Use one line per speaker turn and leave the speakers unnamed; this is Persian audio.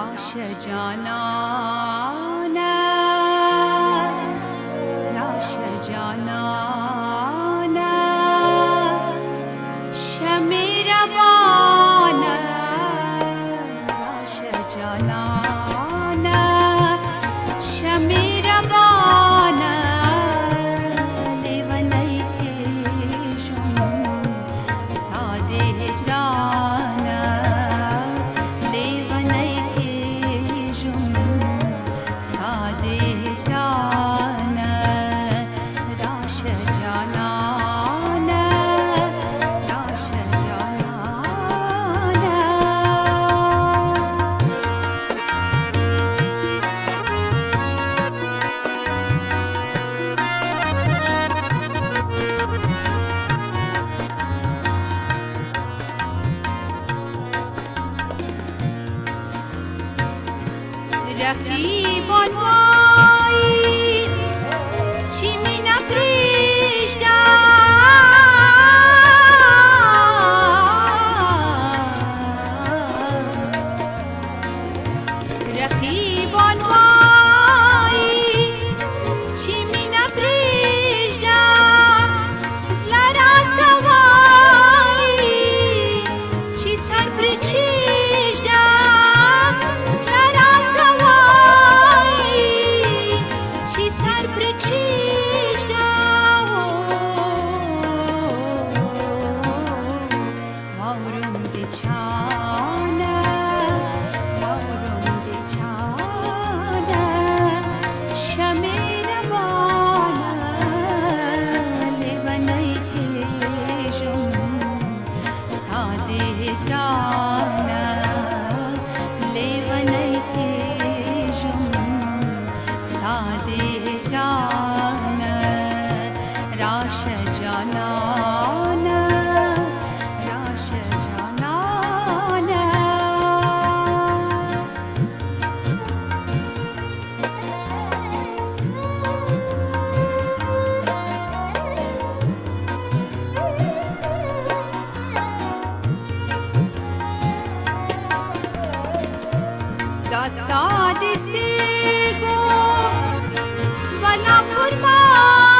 राश جانان راش جانان شمع روان راش جانان شمع روان لیونی کشم استاد هجران لیونی کشم استاد هجران راش جانان راش جانان رقیبان وای چی می نپریشتم رقیبان وای چی می نپریشتم زلرات وای چی سر پرکشیدم زلرات وای چی سر پرکشیدم ماورم دیچانه ماورم دیچانه شمع روانه لیونی کشم استاد هجرانه لیونی کشم استاد هجرانه راش جانانه راش جانانه دستا دستی گو ولا پرما